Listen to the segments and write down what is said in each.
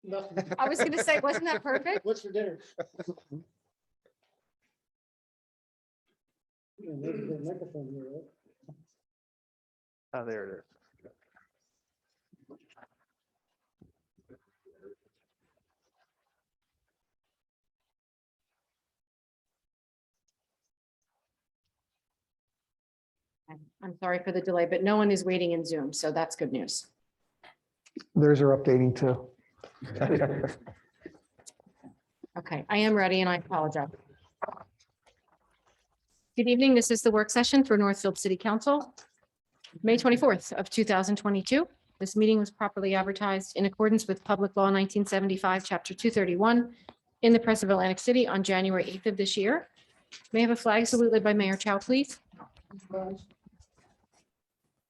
Nothing. I was gonna say, wasn't that perfect? What's for dinner? Yeah, there's a microphone here, right? Oh, there it is. I'm sorry for the delay, but no one is waiting in Zoom, so that's good news. Theirs are updating too. Okay, I am ready and I apologize. Good evening. This is the work session for Northfield City Council, May 24th of 2022. This meeting was properly advertised in accordance with Public Law 1975, Chapter 231 in the Press of Atlantic City on January 8th of this year. May I have a flag salute led by Mayor Chow, please?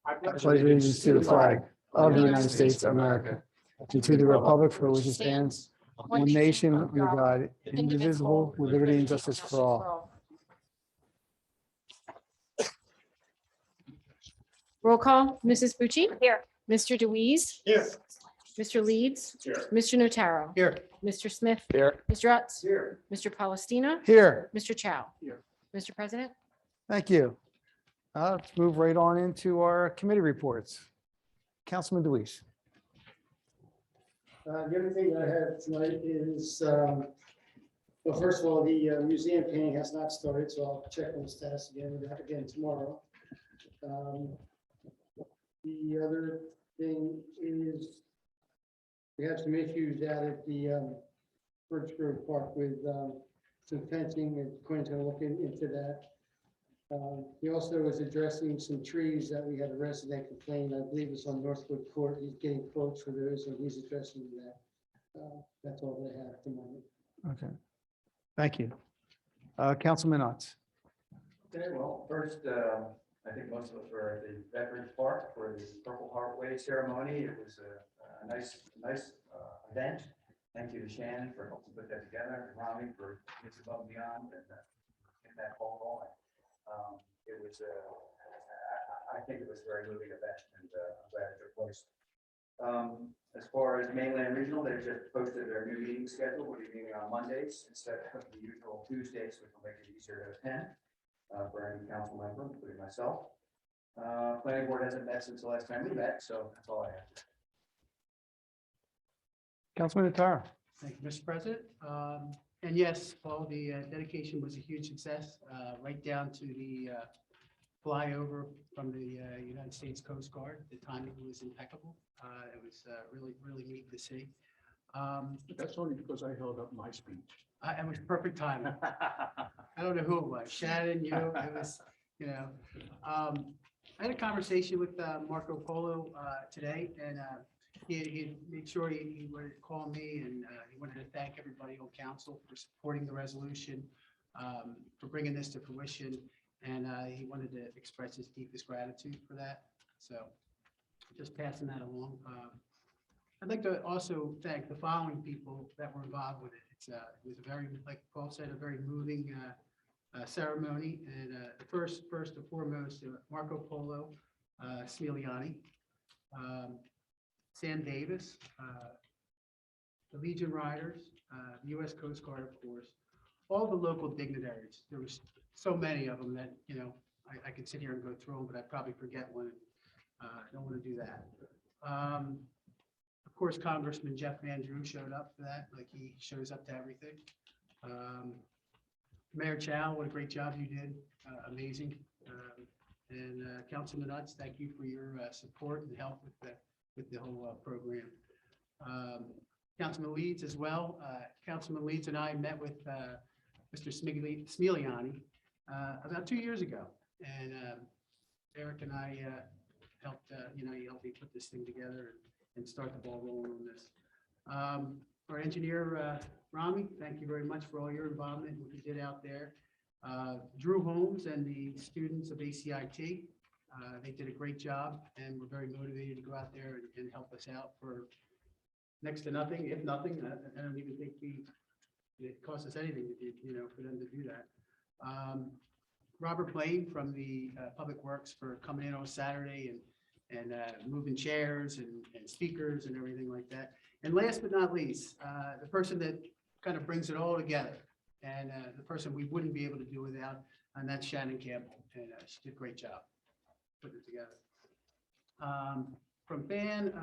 I pledge allegiance to the flag of the United States of America and to the republic for which it stands, one nation under God, indivisible, with liberty and justice for all. Roll call, Mrs. Bucci? Here. Mr. Deweese? Here. Mr. Leeds? Here. Mr. Notaro? Here. Mr. Smith? Here. Mr. Utz? Here. Mr. Palestina? Here, Mr. Chow? Here. Mr. President? thank you. Let's move right on into our committee reports. Councilman Deweese. The other thing that I have tonight is, well, first of all, the museum painting has not started, so I'll check on the status again tomorrow. The other thing is we have some issues out at the Birch Grove Park with some fencing, and Quinn's gonna look into that. He also was addressing some trees that we had a resident complain, I believe it's on Northwood Court. He's getting quotes for those, and he's addressing that. That's all that I have at the moment. Okay, thank you. Councilman Utz. Okay, well, first, I think most of us were at the Veterans Park for the Purple Heart Way ceremony. It was a nice event. Thank you to Shannon for helping put that together, and Rami for his above and beyond and getting that ball rolling. It was, I think it was a very moving event, and I'm glad it took place. As far as mainland regional, they just posted their new meeting schedule. We'll be meeting on Mondays instead of the usual Tuesdays, which will make it easier to attend for any council member, including myself. Planning board hasn't met since the last time we met, so that's all I have. Councilman Notaro. Thank you, Mr. President. And yes, Paul, the dedication was a huge success, right down to the flyover from the United States Coast Guard. The timing was impeccable. It was really neat to see. That's only because I held up my speech. It was perfect timing. I don't know who it was, Shannon, you, it was, you know. I had a conversation with Marco Polo today, and he made sure he wanted to call me, and he wanted to thank everybody on council for supporting the resolution, for bringing this to fruition, and he wanted to express his deepest gratitude for that. So just passing that along. I'd like to also thank the following people that were involved with it. It was a very, like Paul said, a very moving ceremony. And first and foremost, Marco Polo, Smiliani, Sam Davis, the Legion Riders, the U.S. Coast Guard, of course, all the local dignitaries. There was so many of them that, you know, I could sit here and go through them, but I'd probably forget one. I don't want to do that. Of course, Congressman Jeff Van Drew showed up for that, like he shows up to everything. Mayor Chow, what a great job you did, amazing. And Councilman Utz, thank you for your support and help with the whole program. Councilman Leeds as well. Councilman Leeds and I met with Mr. Smiliani about 2 years ago, and Eric and I helped, he helped me put this thing together and start the ball rolling on this. Our engineer, Rami, thank you very much for all your involvement, what you did out there. Drew Holmes and the students of ACIT, they did a great job, and we're very motivated to go out there and help us out for next to nothing, if nothing. I don't even think it costs us anything to do, for them to do that. Robert Blaine from the Public Works for coming in on Saturday and moving chairs and speakers and everything like that. And last but not least, the person that kind of brings it all together, and the person we wouldn't be able to do without, and that's Shannon Campbell, and she did a great job putting it together. From Ben,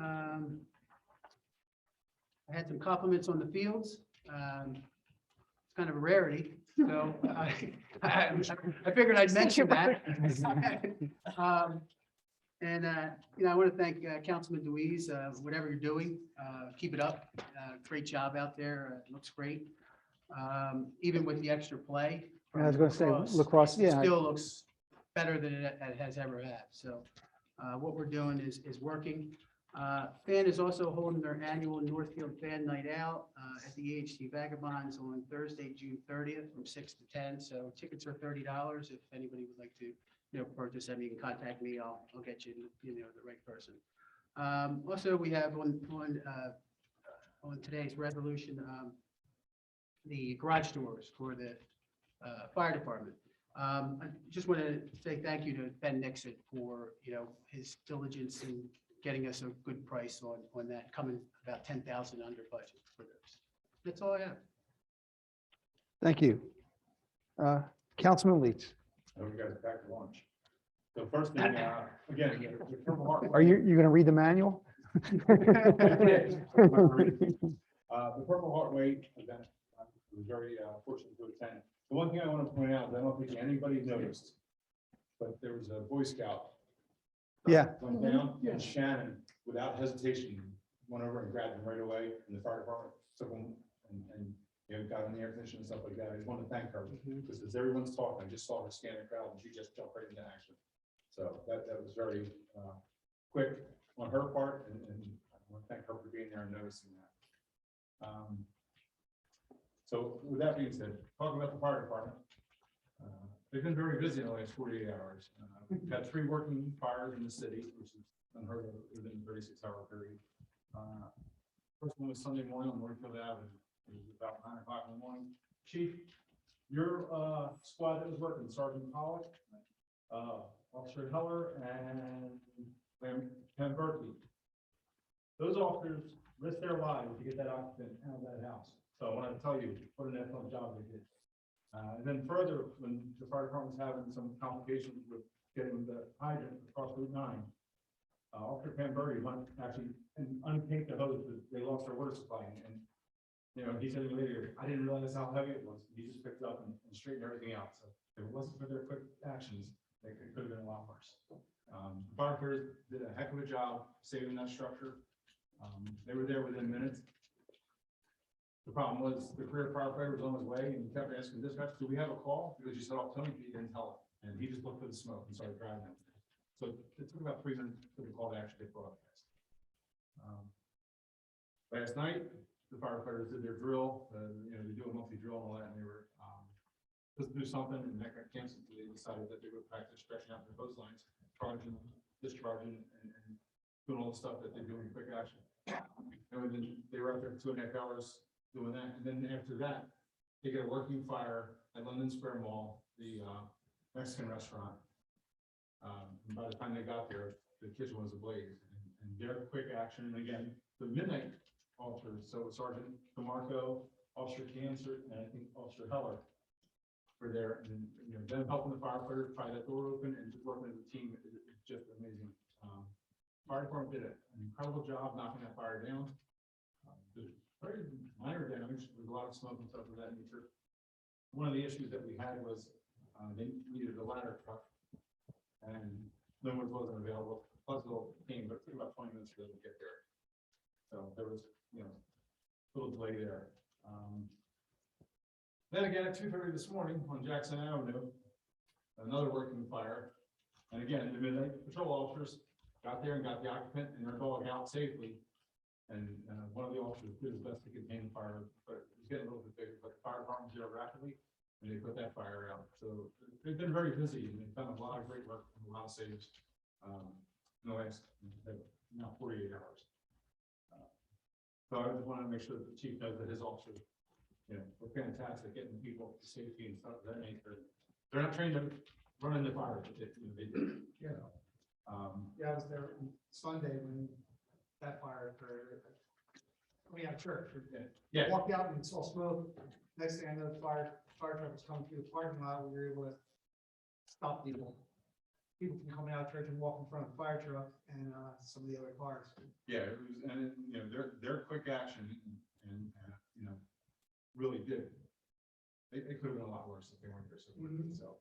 I had some compliments on the fields. It's kind of a rarity, so I figured I'd mention that. And, I want to thank Councilman Deweese, whatever you're doing, keep it up. Great job out there. It looks great. Even with the extra play. I was going to say lacrosse, It yeah. still looks better than it has ever had. So what we're doing is working. FAN is also holding their annual Northfield Fan Night Out at the AHT Vagabonds on Thursday, June 30th from 6 to 10. So tickets are $30. If anybody would like to purchase them, you can contact me. I'll get you, the right person. Also, we have on today's resolution, the garage doors for the fire department. I just want to say thank you to Ben Nixon for, his diligence in getting us a good price on that, coming about 10,000 under budget for those. That's all I have. Thank you. Councilman Leach, So we got back to lunch. So first thing, again, the Purple Heart. are you going to read the manual? The Purple Heart Way event, I was very fortunate to attend. The one thing I want to point out, is I don't think anybody noticed, but there was a Boy Scout. Yeah. Went down, and Shannon, without hesitation, went over and grabbed him right away, and the fire department took him and got in the air conditioning and stuff like that. I just want to thank her, because as everyone's talking, I just saw her scan the crowd, and she just jumped right into action. So that was very quick on her part, and I want to thank her for being there and noticing that. So with that being said, talking about the fire department, they've been very busy in the last 48 hours. We've had 3 working fires in the city, which is unheard of within a 36-hour period. First one was Sunday morning on Northfield Avenue. It was about 9 o'clock in the morning. Chief, your squad that was working, Sergeant Pollock, Officer Heller, and Pam Berkey. Those officers risked their lives to get that occupant out of that house. So I want to tell you what an excellent job they did. And then further, when the fire department was having some complications with getting the hydrant across Route 9, Officer Pam Berkey went actually and untaped the hose because they lost their water supply. And he said to me later, I didn't realize how heavy it was. He just picked it up and straightened everything out. So if it wasn't for their quick actions, it could have been a lot worse. Firefighters did a heck of a job saving that structure. They were there within minutes. The problem was the career firefighter was on his way, and he kept asking dispatch, do we have a call? Because you said, oh, tell me, he didn't tell him. And he just looked for the smoke and started driving him. So it took about 3 minutes for the call to actually get broadcast. Last night, the firefighters did their drill. They do a monthly drill and all that, and they were supposed to do something, and that got canceled. So they decided that they would practice stretching out their hose lines, charging, discharging, and doing all the stuff that they do in quick action. And then they were out there 2.5 hours doing that, and then after that, they get a working fire at London Square Mall, the Mexican restaurant. And by the time they got there, the kitchen was ablaze, and their quick action, and again, the midnight officers, so Sergeant DeMarco, Officer Cancer, and I think Officer Heller were there, and them helping the firefighters pry that door open and just working as a team is just amazing. Fire department did an incredible job knocking that fire down. There's very minor damage. There's a lot of smoke and stuff of that nature. One of the issues that we had was they needed a ladder truck, and no one wasn't available. Pleasantville came, but it took about 20 minutes for them to get there. So there was, a little delay there. Then again, at 2:30 this morning on Jackson Avenue, another working fire, and again, the midnight patrol officers got there and got the occupant and their dog out safely. And one of the officers did his best to contain the fire, but it was getting a little bit bigger. But the fire department was there rapidly, and they put that fire out. So they've been very busy, and they've done a lot of great work and a lot of saves in the last 48 hours. So I just want to make sure that the chief knows that his officers, were fantastic getting people to safety and stuff of that nature. They're not trained to run into fire, but they do. I was there Sunday when that fire occurred. coming out of church. Yeah. Walked out and saw smoke. Next thing I know, the fire truck was coming through the parking lot. We were able to stop people from coming out of church and walking in front of the fire truck and some of the other cars. Yeah, it was, and their quick action and really did. It could have been a lot worse if they weren't there so quickly. So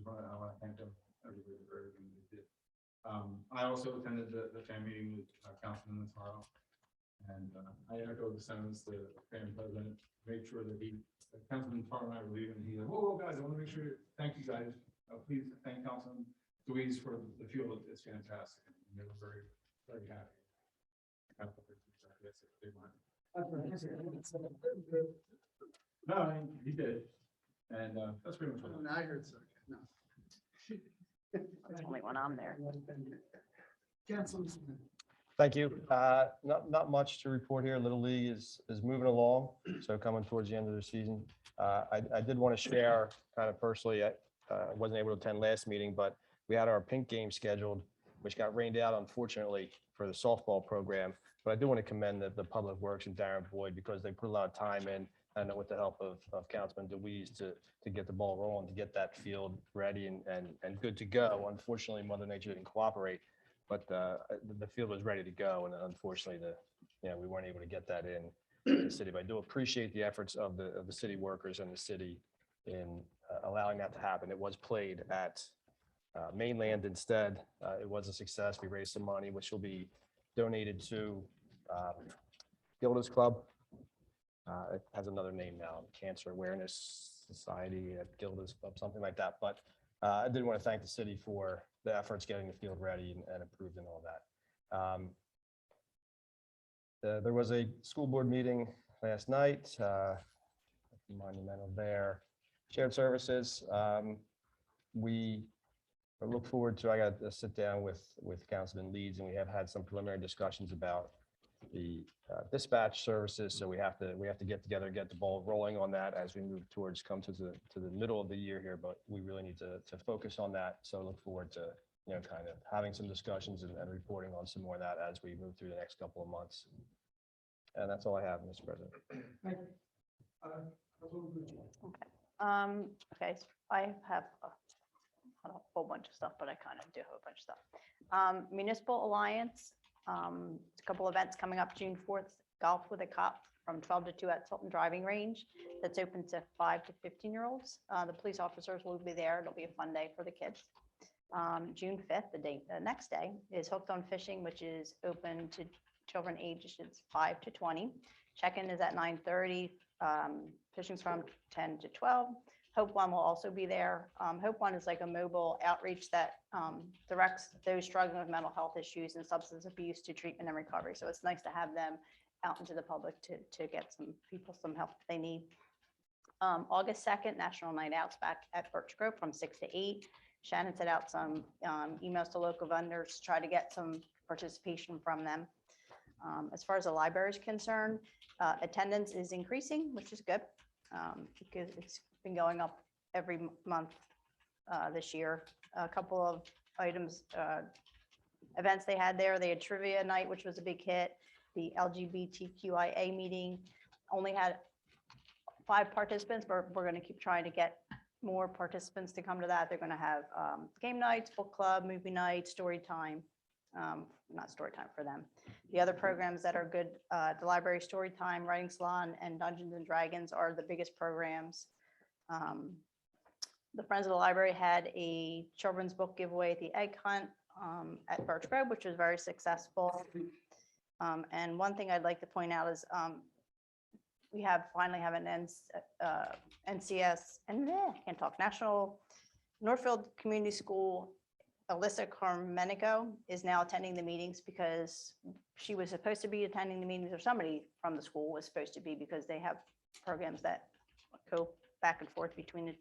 I want to thank them everybody for everything they did. I also attended the fan meeting with Councilman Nataro, and I echo the sentiments the fan president made sure that Councilman Nataro and I were leaving. He said, "Whoa, guys, I want to make sure. Thank you guys. Please thank Councilman Louise for the field. It's fantastic." And they were very, very happy. They weren't. No, he did. And that's pretty much what I heard so. No. Only when I'm there. Councilman. Thank you. Not much to report here. Little League is moving along, so coming towards the end of the season. I did want to share kind of personally, I wasn't able to attend last meeting, but we had our pink game scheduled, which got rained out unfortunately for the softball program. But I do want to commend the Public Works and Darren Boyd because they put a lot of time in, and with the help of Councilman DeWeese to get the ball rolling, to get that field ready and good to go. Unfortunately, Mother Nature didn't cooperate, but the field was ready to go, and unfortunately, we weren't able to get that in the city. But I do appreciate the efforts of the city workers and the city in allowing that to happen. It was played at Mainland instead. It was a success. We raised some money, which will be donated to Gilda's Club. It has another name now, Cancer Awareness Society at Gilda's Club, something like that. But I did want to thank the city for the efforts getting the field ready and approved and all that. There was a school board meeting last night, monumental there. Shared services. We look forward to, I got to sit down with Councilman Leeds, and we have had some preliminary discussions about the dispatch services. So we have to get together and get the ball rolling on that as we move towards to the middle of the year here. But we really need to focus on that. So look forward to kind of having some discussions and reporting on some more of that as we move through the next couple of months. And that's all I have, Mr. President. Thank you. Okay, so I have a whole bunch of stuff, but I kind of do have a bunch of stuff. Municipal Alliance, a couple events coming up June 4th, Golf with a Cop from 12 to 2 at Tilton Driving Range. That's open to 5 to 15-year-olds. The police officers will be there. It'll be a fun day for the kids. June 5th, the next day, is Hooked on Fishing, which is open to children ages 5 to 20. Check-in is at 9:30. Fishing's from 10 to 12. Hope One will also be there. Hope One is like a mobile outreach that directs those struggling with mental health issues and substance abuse to treatment and recovery. So it's nice to have them out into the public to get some people some help if they need. August 2nd, National Night Outs back at Birch Grove from 6 to 8. Shannon sent out some emails to local vendors to try to get some participation from them. As far as the library is concerned, attendance is increasing, which is good because it's been going up every month this year. A couple of items, events they had there. They had trivia night, which was a big hit. The LGBTQIA meeting only had 5 participants, but we're going to keep trying to get more participants to come to that. They're going to have game nights, book club, movie night, story time. Not story time for them. The other programs that are good, the library story time, writing salon, and Dungeons and Dragons are the biggest programs. The Friends of the Library had a children's book giveaway at the Egg Hunt at Birch Grove, which was very successful. And one thing I'd like to point out is we finally have an NCS, and I can't talk, National Northfield Community School. Alyssa Carmenico is now attending the meetings because she was supposed to be attending the meetings, or somebody from the school was supposed to be, because they have programs that go back and forth between the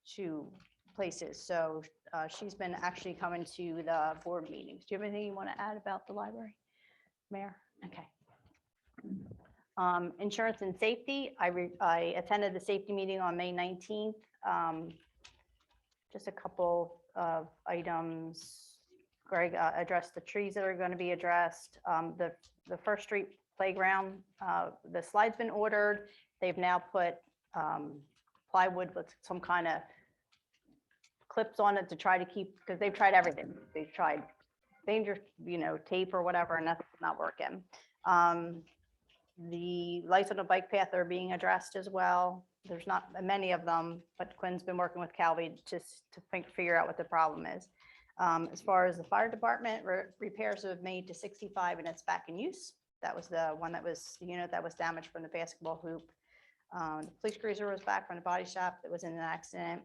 two places. So she's been actually coming to the board meetings. Do you have anything you want to add about the library, Mayor? Okay. Insurance and safety. I attended the safety meeting on May 19th. Just a couple of items. Greg addressed the trees that are going to be addressed. The First Street playground, the slide's been ordered. They've now put plywood with some kind of clips on it to try to keep, because they've tried everything. They've tried danger, tape or whatever, and that's not working. The lights on the bike path are being addressed as well. There's not many of them, but Quinn's been working with Calvi just to figure out what the problem is. As far as the fire department, repairs have made to 65 and it's back in use. That was the one that was, the unit that was damaged from the basketball hoop. The police cruiser was back from the body shop that was in an accident.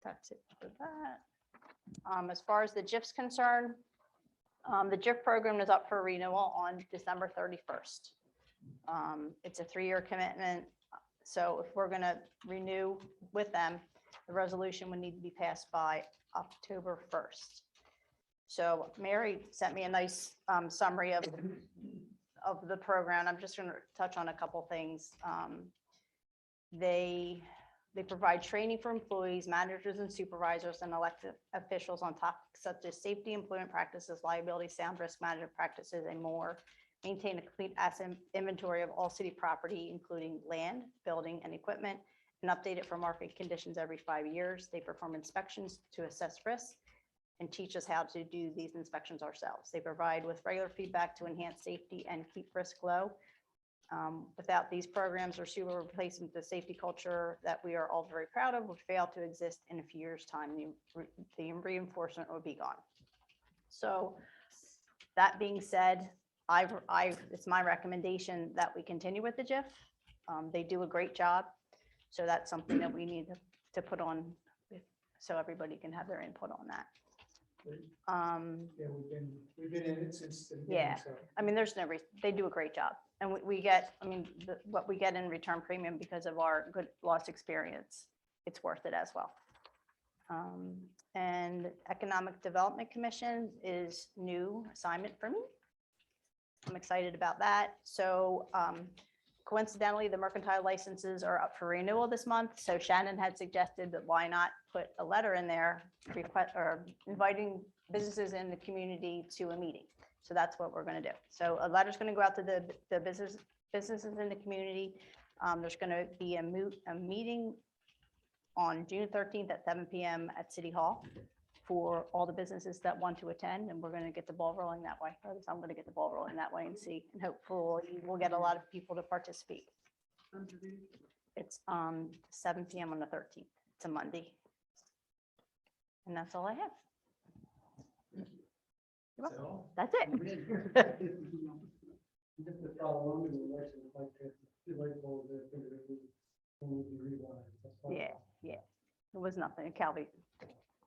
That's it for that. As far as the GIF's concerned, the GIF program is up for renewal on December 31st. It's a 3-year commitment. So if we're going to renew with them, the resolution would need to be passed by October 1st. So Mary sent me a nice summary of the program. I'm just going to touch on a couple things. They provide training for employees, managers and supervisors and elected officials on topics such as safety, employment practices, liability, sound risk management practices, and more. Maintain a complete asset inventory of all city property, including land, building, and equipment, and update it for market conditions every 5 years. They perform inspections to assess risks and teach us how to do these inspections ourselves. They provide with regular feedback to enhance safety and keep risk low. Without these programs or sewer replacement, the safety culture that we are all very proud of would fail to exist in a few years' time. The reinforcement would be gone. So that being said, it's my recommendation that we continue with the GIF. They do a great job. So that's something that we need to put on so everybody can have their input on that. Yeah, we've been in it since the beginning. Yeah. So I mean, there's no reason, they do a great job. And we get, I mean, what we get in return premium because of our good loss experience, it's worth it as well. And Economic Development Commission is new assignment for me. I'm excited about that. So coincidentally, the mercantile licenses are up for renewal this month. So Shannon had suggested that why not put a letter in there or inviting businesses in the community to a meeting. So that's what we're going to do. So a letter's going to go out to the businesses in the community. There's going to be a meeting on June 13th at 7 p.m. at City Hall for all the businesses that want to attend, and we're going to get the ball rolling that way. Or at least I'm going to get the ball rolling that way and see, and hopefully we'll get a lot of people to participate. It's 7 p.m. on the 13th. It's a Monday. And that's all I have. You're welcome. That's it. Just to follow on to the election, like the light bulb, Yeah, yeah. It was nothing. Calvi.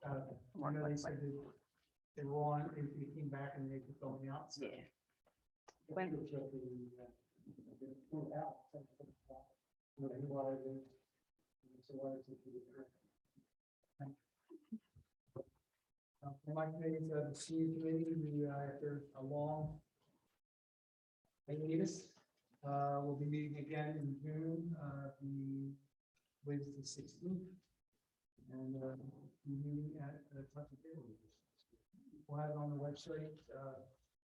I know they said they were on, they came back and they put going out. So. Yeah. When, My committee is the senior committee. We, after a long hiatus, we'll be meeting again in June, the 16th. And meeting at the top of the table. We'll have it on the website.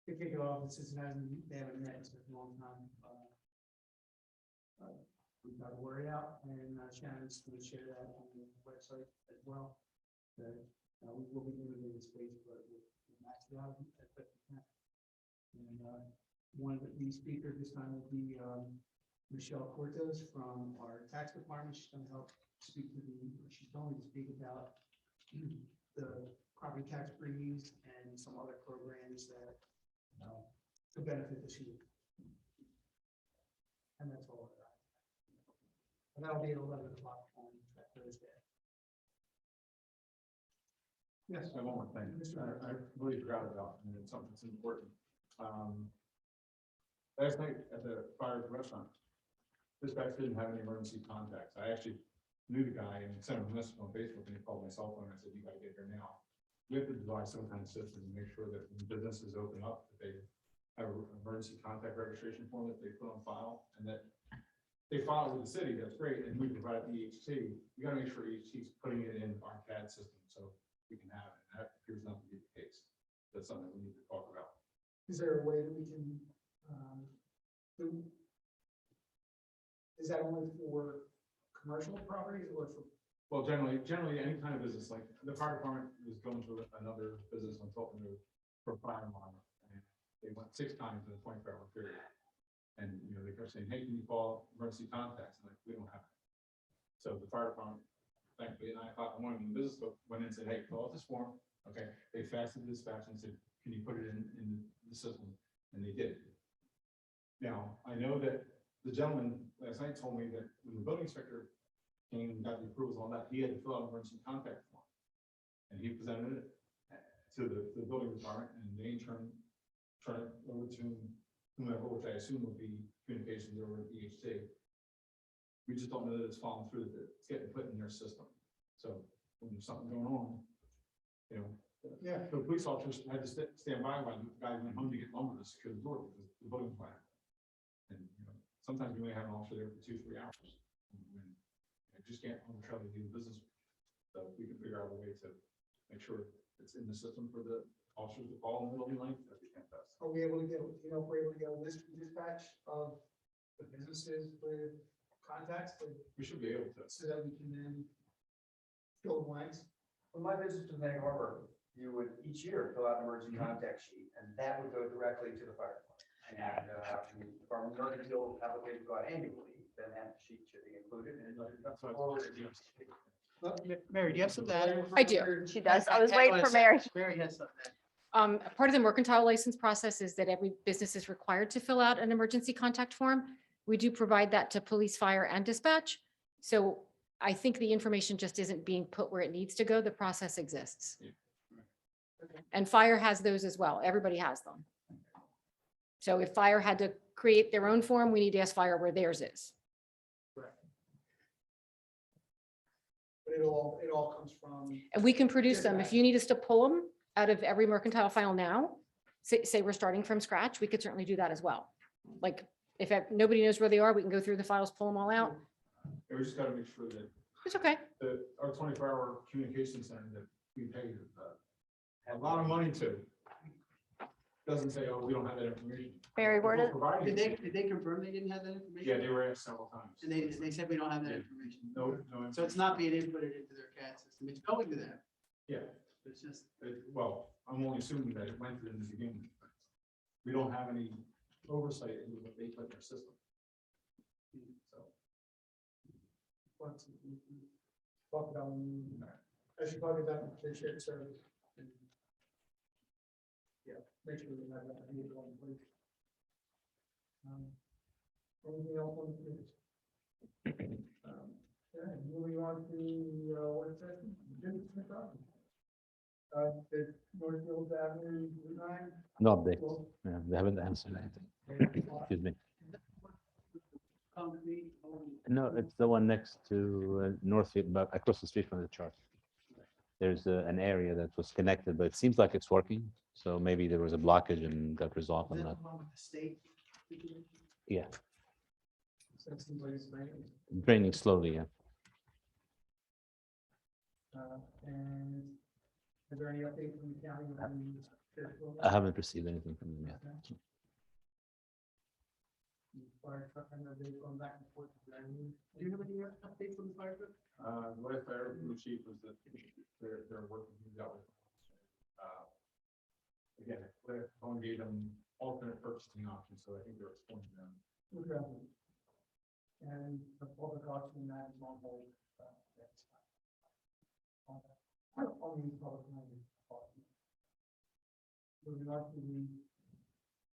The kick off, it says they haven't met in a long time. We've got a word out, and Shannon's going to share that on the website as well. We will be limited in space, but we'll max it out at 50%. And one of the speakers this time will be Michelle Cortez from our tax department. She's going to help speak to she's going to speak about the property tax freeze and some other programs that to benefit the city. And that's all. And that'll be at 11 o'clock on that Thursday. Yes, I have one more thing. I'm really proud about, and it's something that's important. Last night at the fire restaurant, dispatch didn't have any emergency contacts. I actually knew the guy and sent him a message on Facebook, and he called my cell phone. I said, "You got to get here now." We have to devise some kind of system to make sure that when businesses open up, that they have an emergency contact registration form that they put on file, and that they file with the city. That's great, and we provide the EHT. You got to make sure EHT is putting it in our CAD system so we can have it. And that's something we need to talk about. Is there a way that we can, do? Is that only for commercial properties or for? Well, generally, any kind of business, like the fire department was going to another business on Tilton Road for fire alarm. And they went 6 times in a 24-hour period. And, you know, they kept saying, hey, can you call emergency contacts? I'm like, we don't have it. So the fire department, thankfully, at 9 o'clock in the morning, when the business went in and said, hey, fill out this form. Okay, they faxed the dispatch and said, can you put it in the system? And they did. Now, I know that the gentleman last night told me that when the building inspector came and got the approvals on that, he had to fill out an emergency contact form. And he presented it to the building department, and they in turn it over to whomever, which I assume would be communications over at EHT. We just don't know that it's falling through, that it's getting put in their system. So when there's something going on, you know. Yeah. The police officers had to stand by while the guy went home to get lumber to secure the door because the building was fire. And, you know, sometimes you may have an officer there for 2-3 hours. And you just can't arbitrarily do the business. So we can figure out a way to make sure it's in the system for the officers to call in the middle of the night. That'd be fantastic. Are we able to get, you know, if we're able to get a list from dispatch of the businesses with contacts, We should be able to. so that we can then fill the blanks? When my business was in Egg Harbor, you would each year fill out an emergency contact sheet, and that would go directly to the fire department. And if our emergency application go out annually, then that sheet should be included. And That's what Mary, do you have something to add? I do. She does. I was waiting for Mary. Mary has something. to add. Part of the mercantile license process is that every business is required to fill out an emergency contact form. We do provide that to police, fire, and dispatch. So I think the information just isn't being put where it needs to go. The process exists. Yeah. And fire has those as well. Everybody has them. So if fire had to create their own form, we need to ask fire where theirs is. But it all comes from. And we can produce them. If you need us to pull them out of every mercantile file now, say we're starting from scratch, we could certainly do that as well. Like if nobody knows where they are, we can go through the files, pull them all out. We just gotta make sure that It's okay. our 24-hour communication center that we pay a lot of money to doesn't say, oh, we don't have that information. Mary, where If we're did, providing it- Did they confirm they didn't have that information? Yeah, they were asked several times. And they said we don't have that Yeah. information. No. So it's not being inputted into their CAD system. It's going to them. Yeah, It's just, well, I'm only assuming that it went through in the beginning. We don't have any oversight into what they put in their system. So, Talk about, I should probably that the shared service. Yeah, make sure we have that. I need to go on, please. Anything else on the news? Okay, moving on to, work session. The Northfield Avenue, Route 9. No update. Yeah, they haven't answered anything. Excuse me. concrete. No, it's the one next to Northfield, but across the street from the church. There's an area that was connected, but it seems like it's working. So maybe there was a blockage and got resolved on Is that that. the one with the state? Yeah, So it seems like it's raining. draining slowly, yeah. And is there any update from the county? on the- I haven't received anything from them yet. Fire truck, I know they've gone back and forth. Do you have any update from the fire truck? what if our chief was that they're working things out with. Again, they're going to give them alternate purchasing options, so I think they're exploring them. Okay. And the public auction that is on hold. That's fine. On the public money. Moving on to the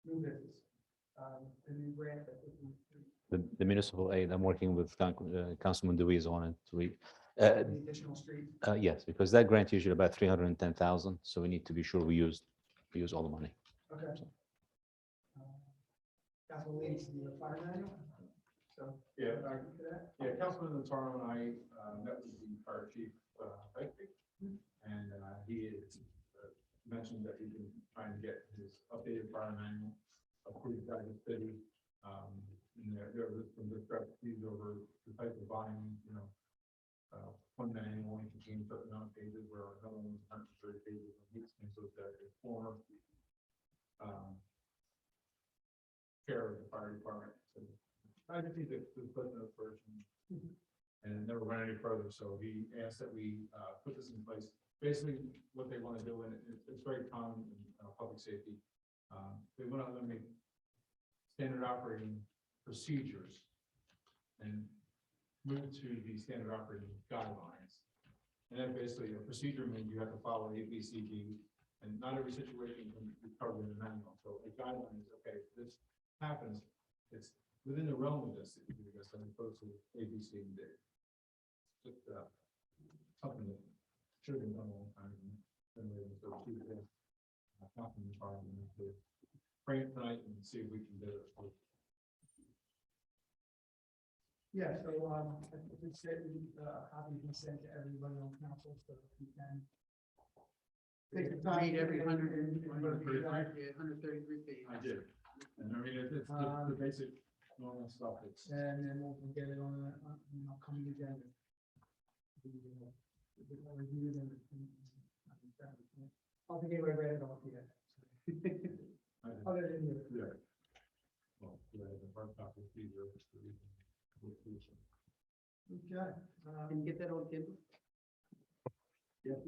new business. The new grant that we. The municipal aid, I'm working with Councilman Dewey's on it. The additional street. Yes, because that grant usually about 310,000, so we need to be sure we use all the money. Okay. Council leads the fire manual. So. Yeah. Argument for that? Yeah, Councilman Nataro and I met with the fire chief, and he has mentioned that he's been trying to get his updated fire manual approved by the city. And there was some discrepancies over the type of volume, one manual only contains certain amount of pages where another one was 130 pages. And so that a former fire department. So I just need to put those first. And it never went any further, so he asked that we put this in place. Basically, what they want to do, and it's very common in public safety, they want to eliminate standard operating procedures and move to the standard operating guidelines. And then basically, a procedure means you have to follow A, B, C, D, and not every situation can be covered in the manual. So a guideline is, okay, if this happens, it's within the realm of this, as opposed to A, B, C, and D. Just something that should have been done a long time. And then so keep it not in the department to bring it tonight and see if we can do it. Yeah, so, I would say, copy can send to everybody on council, so if you can. Take the time. Read every 133 pages. I did. And I mean, it's the basic normal stuff. It's And then we'll get it on an upcoming agenda. Review them. I don't think anybody read it off yet. I did. Other than you. Yeah. Well, yeah, the hard copy is easier. Okay. Can you get that on Kindle? Yeah.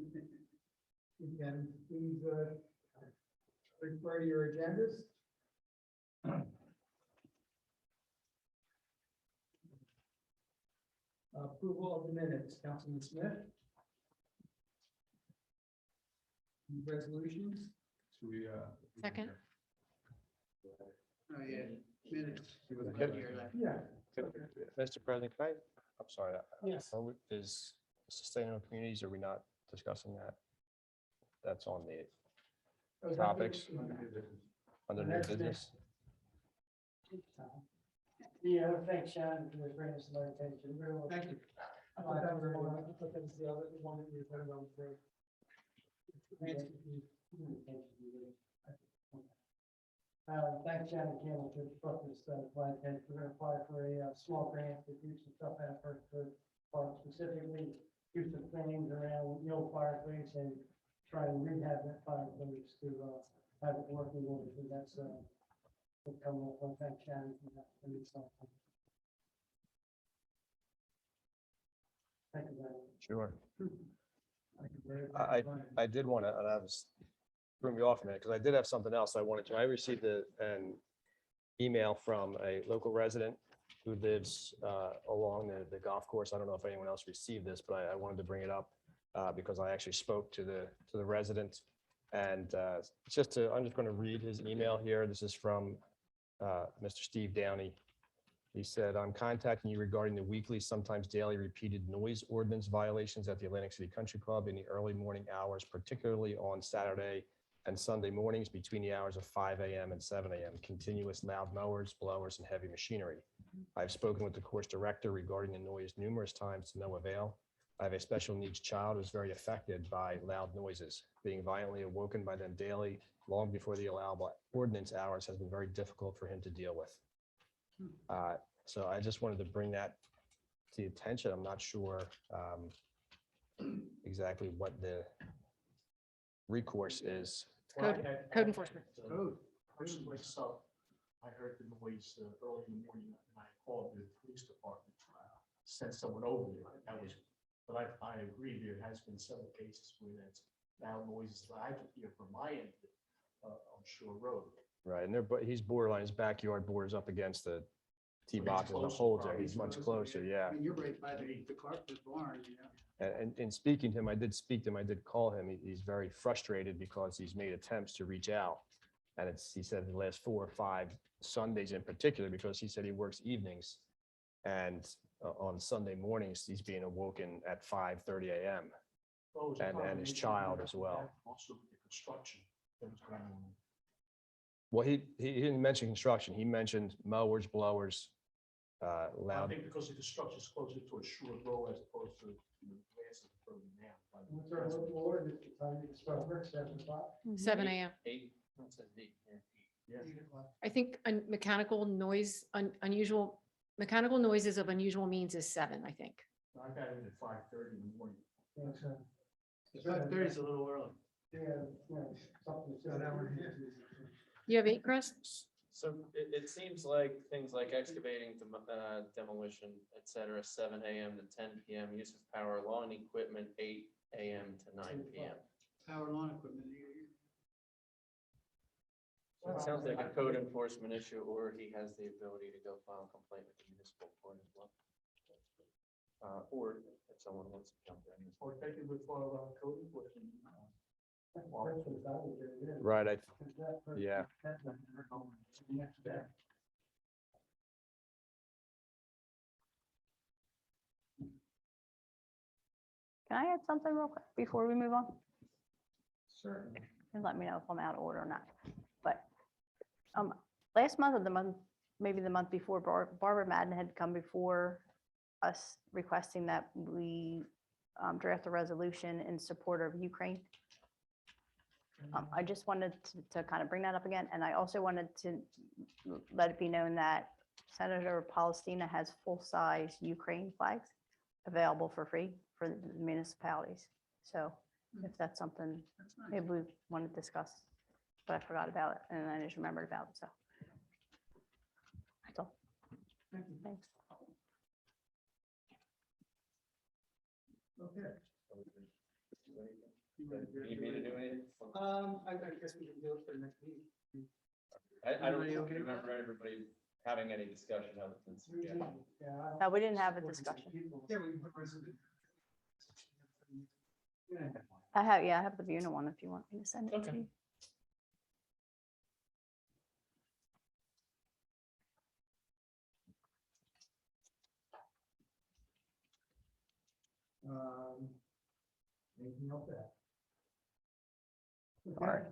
You can, please, refer to your agendas. Approval of the minutes, Councilman Smith. Resolutions? Should we, Second. Oh, yeah, minutes. Yeah. Mr. President, can I, I'm sorry. Yes. Is sustainable communities, are we not discussing that? That's on the topics under new business. Yeah, thanks, Shannon, for bringing this to my attention. Thank you. I thought that was the other one that you were talking about before. Thanks, Shannon Campbell, for brought this to my attention. We're gonna apply for a small grant to do some stuff at First Park, specifically do some things around the old fireplace and try and rehab that fireplace to have it working order. So that's will come up. Thanks, Shannon, for that. Thank you very much. Sure. Thank you very much. I did want to, and I was threw me off a minute because I did have something else I wanted to. I received an email from a local resident who lives along the golf course. I don't know if anyone else received this, but I wanted to bring it up because I actually spoke to the resident. And I'm just going to read his email here. This is from Mr. Steve Downey. He said, "I'm contacting you regarding the weekly, sometimes daily repeated noise ordinance violations at the Atlantic City Country Club in the early morning hours, particularly on Saturday and Sunday mornings between the hours of 5 a.m. and 7 a.m. Continuous loud mowers, blowers, and heavy machinery. I've spoken with the course director regarding the noise numerous times to no avail. I have a special needs child who is very affected by loud noises. Being violently awoken by them daily, long before the allowable ordinance hours, has been very difficult for him to deal with." So I just wanted to bring that to the attention. I'm not sure exactly what the recourse is. Code enforcement. Person myself, I heard the noise early in the morning and I called the police department, sent someone over there. That was, but I agree, there has been several cases where that's loud noises that I could hear from my end on Shore Road. Right, and he's borderline, his backyard borders up against the tee box and the holes there. He's much closer, yeah. I mean, you're right by the carpet barn, you know. And in speaking to him, I did speak to him, I did call him. He's very frustrated because he's made attempts to reach out. And he said the last 4 or 5 Sundays in particular, because he said he works evenings. And on Sunday mornings, he's being awoken at 5:30 a.m. And his child as well. Also with the construction that was going on. Well, he didn't mention construction. He mentioned mowers, blowers, I loud. think because the construction is closer to a Shore Road as opposed to the grass is further down. What's our local ordinance? The time you can start work, 7 o'clock? 7 a.m. Yeah. I think mechanical noises of unusual means is 7, I think. I got in at 5:30 in the morning. Thanks, sir. 5:30 is a little early. Yeah, something. So that one. You have 8, Chris? So it seems like things like excavating, demolition, et cetera, 7 AM to 10 PM, use of power, lawn equipment, 8 AM to 9 PM. Power lawn equipment. So it sounds like a code enforcement issue, or he has the ability to go file a complaint with the municipal court as well. Or if someone wants to jump in. Or take it with code enforcement. Right, yeah. Can I add something real quick before we move on? Certainly. And let me know if I'm out of order or not. But last month or the month, maybe the month before, Barbara Madden had come before us requesting that we draft a resolution in support of Ukraine. I just wanted to kind of bring that up again. And I also wanted to let it be known that Senator Palestina has full-size Ukraine flags available for free for the municipalities. So if that's something maybe we want to discuss, but I forgot about it and I just remembered about it, so. That's all. Thanks. Okay. Need me to do anything? I guess we can do it for the next meeting. I don't Everybody okay? remember everybody having any discussion other than. Yeah. No, we didn't have a discussion. Yeah, we can put resolution. Yeah. I have the Buena one if you want me to send it to you. Anything else there? All right.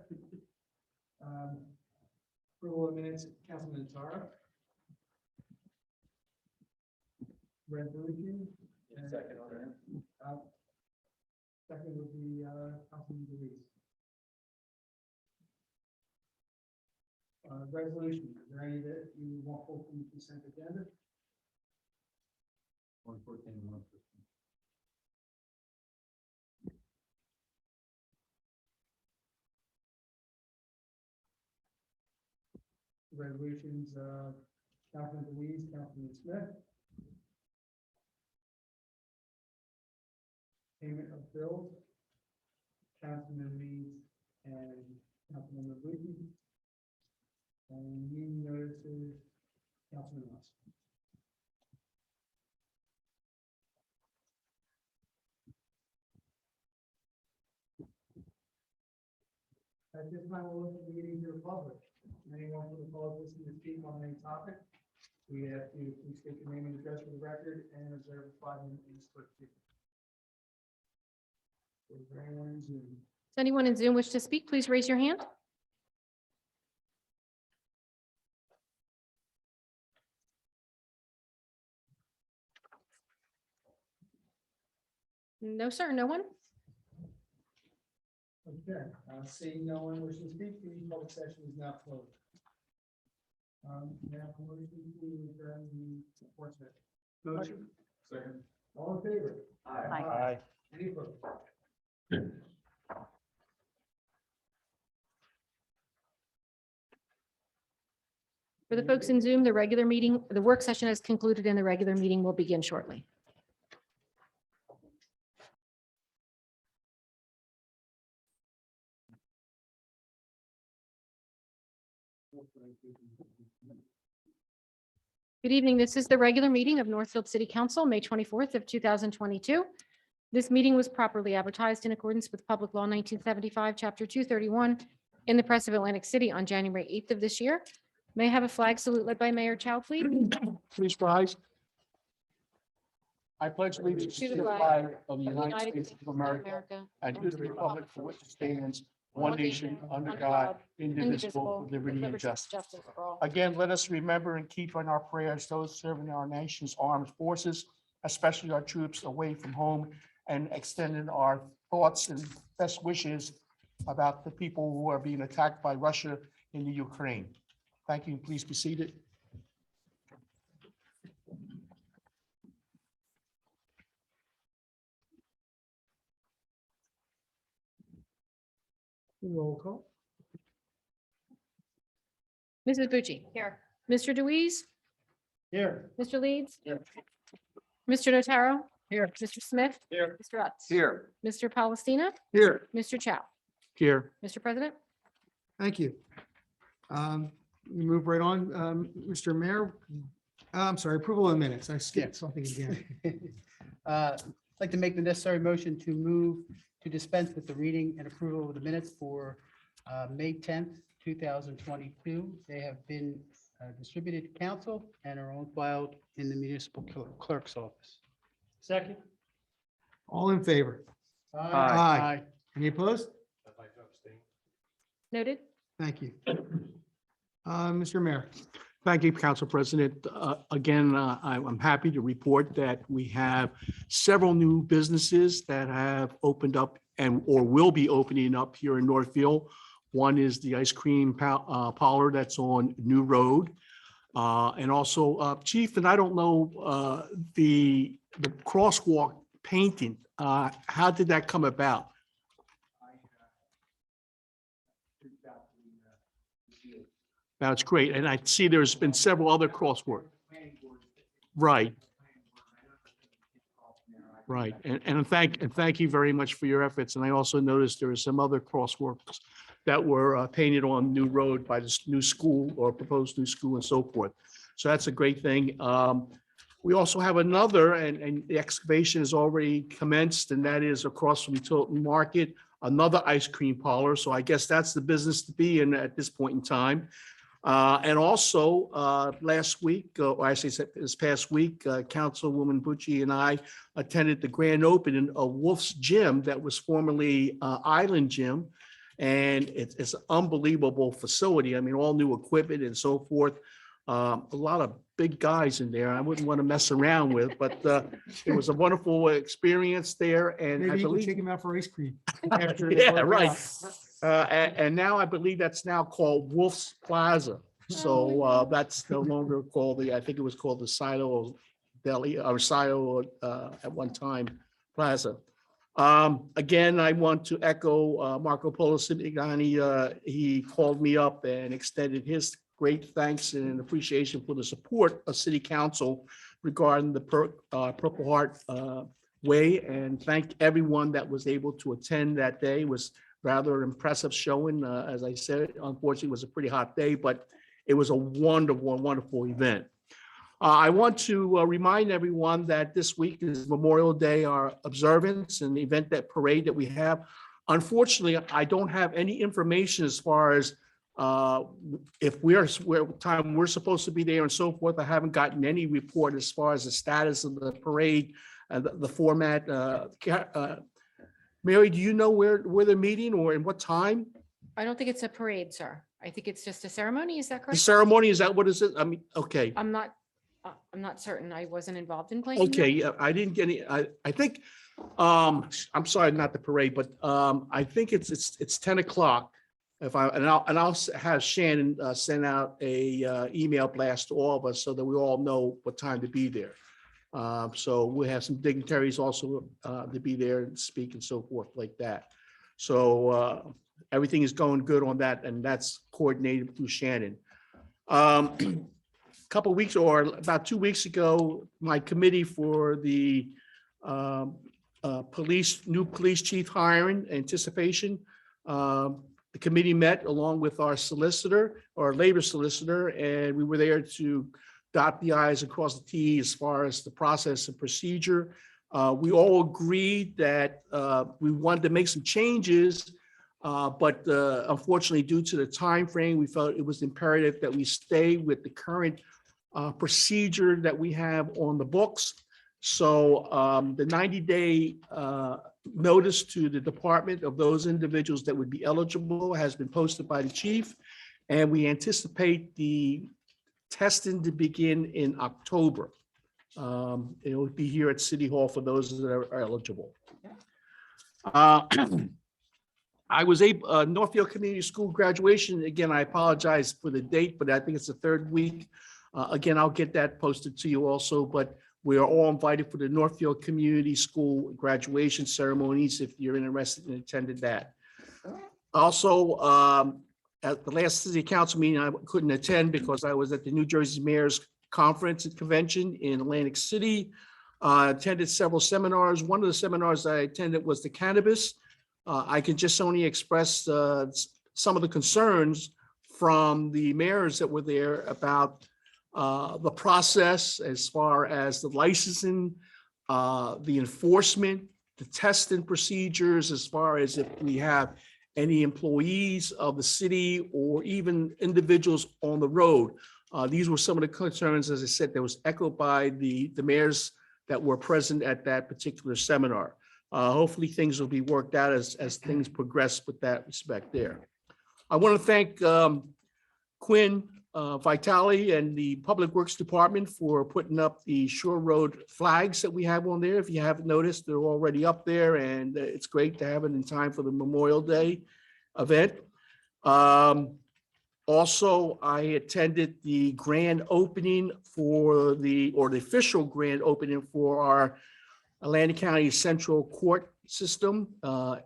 Approval of minutes, Councilman Tara. Resolution. Second on that. Second would be Councilman Deweese. Resolution, is there any that you want pulled from the consent agenda? 114 and 115. Resolutions, Councilman Deweese, Councilman Smith. Payment of bills, Councilman Reed and Councilman Whitney. And meeting notices, Councilman Ross. At this time, we'll look at the meeting to the public. Anyone from the public wishing to speak on any topic, we ask you to please state your name and address for the record and reserve a 5-minute split. Is there anyone in Zoom? Does anyone in Zoom wish to speak? Please raise your hand. No, sir, no one? Okay, seeing no one wishing to speak, the public session is now closed. Now, motion to adjourn the report session. Motion. Second. All in favor? Aye. Any opposed? For the folks in Zoom, the regular meeting, the work session has concluded and the regular meeting will begin shortly. Good evening. This is the regular meeting of Northfield City Council, May 24th of 2022. This meeting was properly advertised in accordance with Public Law 1975, Chapter 231 in the Press of Atlantic City on January 8th of this year. May I have a flag salute led by Mayor Chow, please? Please rise. I pledge allegiance to the flag of the United States of America and to the republic for which it stands, one nation, under God, indivisible, with liberty and justice. for all. Again, let us remember and keep in our prayers those serving our nation's armed forces, especially our troops away from home, and extending our thoughts and best wishes about the people who are being attacked by Russia in the Ukraine. Thank you. Please be seated. Roll call. Mrs. Bucci. Here. Mr. Deweese, Here. Mr. Leeds. Here. Mr. Notaro. Here. Mr. Smith. Here. Mr. Utz. Here. Mr. Palestina, Here. Mr. Chow. Here. Mr. President. Thank you. We move right on. Mr. Mayor, I'm sorry, approval of minutes. I skipped something again. I'd like to make the necessary motion to move to dispense with the reading and approval of the minutes for May 10th, 2022. They have been distributed to council and are on file in the municipal clerk's office. Second. All in favor? Aye. Any opposed? Noted. Thank you. Mr. Mayor. Thank you, Council President. Again, I'm happy to report that we have several new businesses that have opened up and or will be opening up here in Northfield. One is the ice cream parlor that's on New Road. And also, Chief, and I don't know, the crosswalk painting, how did that come about? That's great. And I see there's been several other crosswalk. Right. Right. And thank you very much for your efforts. And I also noticed there are some other crosswalks that were painted on New Road by this new school or proposed new school and so forth. So that's a great thing. We also have another, and the excavation has already commenced, and that is across from Tilton Market, another ice cream parlor. So I guess that's the business to be in at this point in time. And also, last week, or I say this past week, Councilwoman Bucci and I attended the grand opening of Wolf's Gym that was formerly Island Gym. And it's an unbelievable facility. I mean, all new equipment and so forth. A lot of big guys in there I wouldn't want to mess around with, but it was a wonderful experience there. And I Maybe you can believe, take him out for ice cream. yeah, right. And now I believe that's now called Wolf's Plaza. So that's no longer called I think it was called the Silo Deli or Silo at one time Plaza. Again, I want to echo Marco Polo Citigani. He called me up and extended his great thanks and appreciation for the support of City Council regarding the Purple Heart Way, and thank everyone that was able to attend that day. It was rather impressive showing. As I said, unfortunately, it was a pretty hot day, but it was a wonderful, wonderful event. I want to remind everyone that this week is Memorial Day, our observance and the event, that parade that we have. Unfortunately, I don't have any information as far as if what time we're supposed to be there and so forth. I haven't gotten any report as far as the status of the parade and the format. Mary, do you know where they're meeting or in what time? I don't think it's a parade, sir. I think it's just a ceremony. Is that The correct? ceremony, is that what is it? I mean, okay. I'm not certain. I wasn't involved in planning. that. Okay, yeah, I didn't get any, I think, I'm sorry, not the parade, but I think it's 10 o'clock. And I'll have Shannon send out a email blast to all of us so that we all know what time to be there. So we'll have some dignitaries also to be there and speak and so forth like that. So everything is going good on that, and that's coordinated through Shannon. Couple weeks or about 2 weeks ago, my committee for the new police chief hiring anticipation, the committee met along with our solicitor, our labor solicitor, and we were there to dot the i's and cross the t's as far as the process and procedure. We all agreed that we wanted to make some changes, but unfortunately, due to the time frame, we felt it was imperative that we stay with the current procedure that we have on the books. So the 90-day notice to the department of those individuals that would be eligible has been posted by the chief, and we anticipate the testing to begin in October. It will be here at City Hall for those that are eligible. I was Northfield Community School graduation. Again, I apologize for the date, but I think it's the third week. Again, I'll get that posted to you also, but we are all invited for the Northfield Community School graduation ceremonies if you're interested in attending that. Also, at the last city council meeting, I couldn't attend because I was at the New Jersey Mayor's Conference and Convention in Atlantic City. Attended several seminars. One of the seminars I attended was the cannabis. I can just only express some of the concerns from the mayors that were there about the process as far as the licensing, the enforcement, the testing procedures, as far as if we have any employees of the city or even individuals on the road. These were some of the concerns, as I said, that was echoed by the mayors that were present at that particular seminar. Hopefully things will be worked out as things progress with that respect there. I want to thank Quinn Vitale and the Public Works Department for putting up the Shore Road flags that we have on there. If you haven't noticed, they're already up there, and it's great to have it in time for the Memorial Day event. Also, I attended the grand opening or the official grand opening for our Atlantic County Central Court system.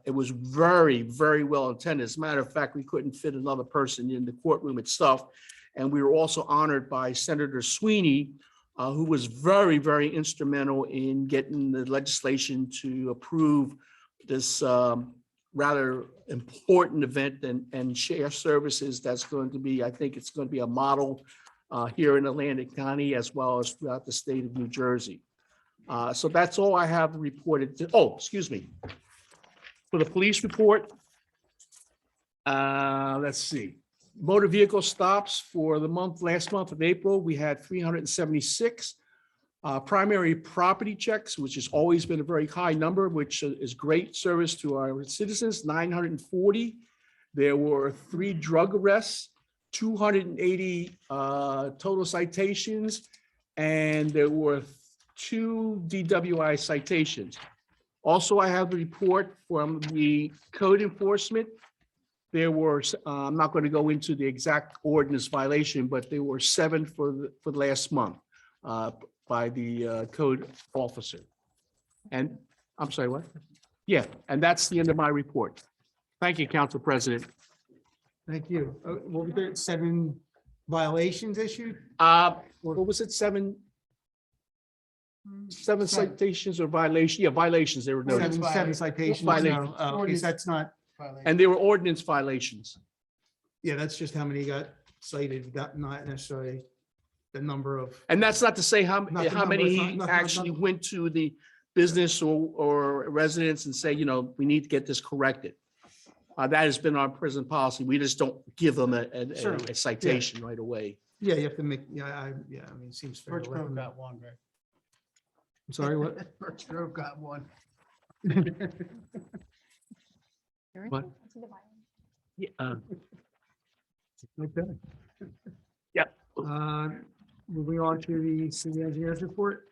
It was very, very well attended. As a matter of fact, we couldn't fit another person in the courtroom itself. And we were also honored by Senator Sweeney, who was very, very instrumental in getting the legislation to approve this rather important event and share services that's going to be, I think it's going to be a model here in Atlantic County as well as throughout the state of New Jersey. So that's all I have reported. Excuse me. For the police report, let's see. Motor vehicle stops for the last month of April, we had 376. Primary property checks, which has always been a very high number, which is great service to our citizens, 940. There were 3 drug arrests, 280 total citations, and there were 2 DWI citations. Also, I have the report from the code enforcement. There were, I'm not going to go into the exact ordinance violation, but there were 7 for the last month by the code officer. And I'm sorry, what? Yeah, and that's the end of my report. Thank you, Council President. Thank you. What was there, 7 violations issued? What was it, 7 citations or violations? Yeah, violations, they were noted. 7 citations. Violations. Okay, so that's not, And they were ordinance violations. yeah, that's just how many got cited, not necessarily the number of. And that's not to say how Not the number, many it's he not- actually went to the business or residents and say, you know, we need to get this corrected. That has been our prison policy. We just don't give them Certainly, a citation right away. Yeah, you have to make, I mean, it seems fair. Birch Grove got one, Greg. I'm sorry, what? Birch Grove got one. What? Yeah. Okay. Yep. Moving on to the city engineer's report.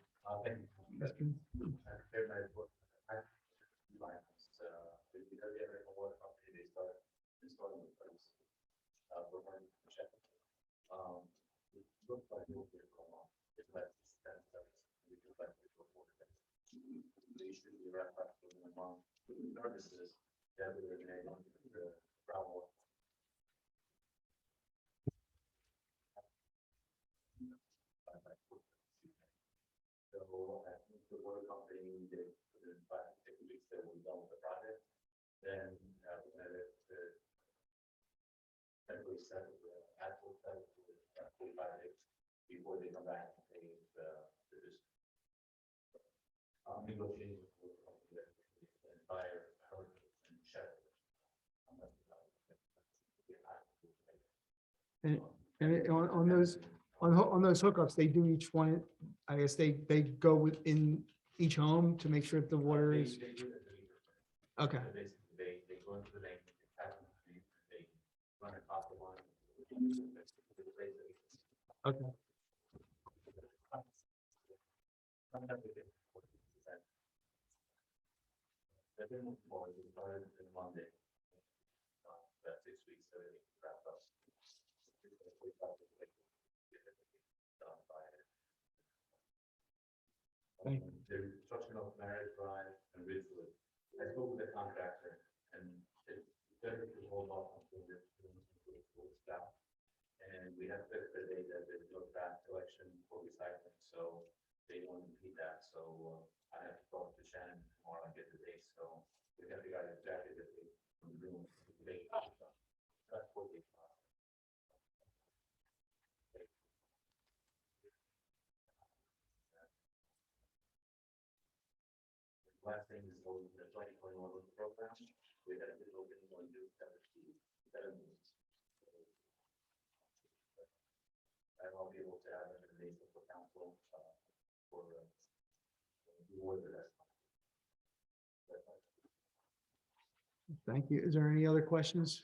So I think the water company did within 5 to 6 weeks that we're done with the project. Then we had it temporary set of the actual set of 45 days before they come back and pay the this. Negotiating with the water company that the entire hurricane and shelter. And on those hookups, they do each one, I guess they go within each home to make sure that the water is, okay. Basically, they go into the lake, they tap into the lake, they run across the line. Okay. They've been moving forward, we started in Monday. About 6 weeks, so they wrap up. The construction of Marriott Drive and Ridgewood. I spoke with the contractor and it's better to hold off until we're doing some sort of last thing is over the 2021 program. We had a bit open on the and I'll be able to have a recommendation for council for the award the rest. Thank you. Is there any other questions?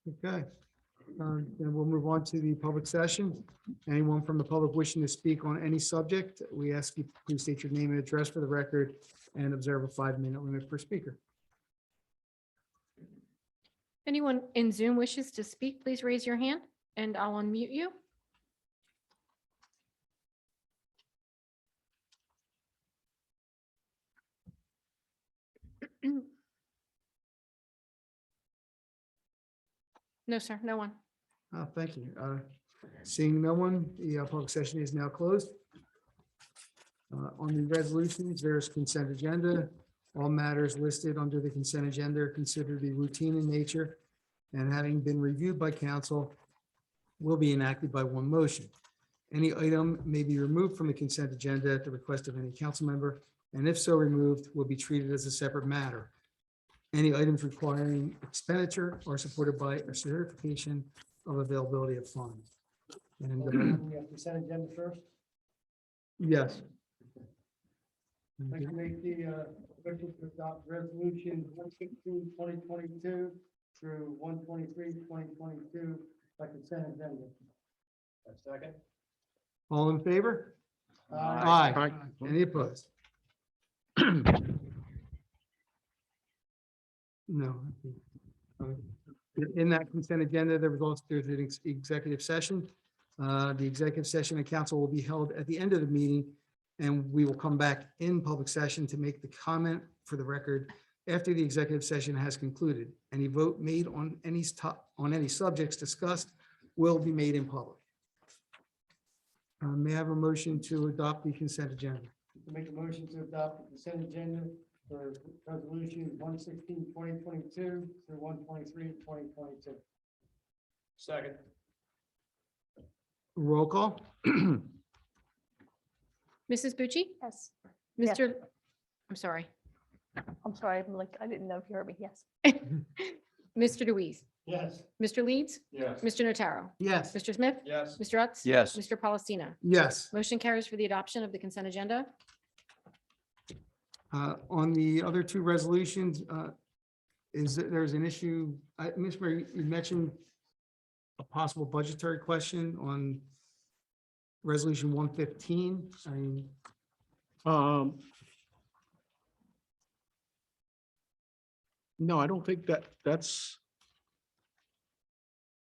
Okay. Then we'll move on to the public session. Anyone from the public wishing to speak on any subject, we ask you please state your name and address for the record and observe a 5-minute limit per speaker. Anyone in Zoom wishes to speak, please raise your hand and I'll unmute you. No, sir, no one. Oh, thank you. Seeing no one, the public session is now closed. On the resolutions, there's consent agenda. All matters listed under the consent agenda are considered to be routine in nature and having been reviewed by council will be enacted by one motion. Any item may be removed from the consent agenda at the request of any council member, and if so removed, will be treated as a separate matter. Any items requiring expenditure are supported by a certification of availability of funds. And We have consent agenda first. yes. I'd like to make the motion to adopt resolution 116/2022 through 123/2022 by consent agenda. Second. All in favor? Aye. Any opposed? No. In that consent agenda, there was also there's an executive session. The executive session of council will be held at the end of the meeting, and we will come back in public session to make the comment for the record after the executive session has concluded. Any vote made on any subjects discussed will be made in public. May I have a motion to adopt the consent agenda? To make a motion to adopt the consent agenda for resolution 116/2022 through 123/2022. Second. Roll call. Mrs. Bucci? Yes. Yes. Mr. I'm sorry. I'm sorry, I'm like, I didn't know if you heard me. Yes. Mr. Deweese, Yes. Mr. Leeds, Yes. Mr. Notaro, Yes. Mr. Smith, Yes. Mr. Utz. Yes. Mr. Palestina. Yes. Motion carries for the adoption of the consent agenda. On the other two resolutions, is that there's an issue, Ms. Murray, you mentioned a possible budgetary question on resolution 115. I mean, No, I don't think that's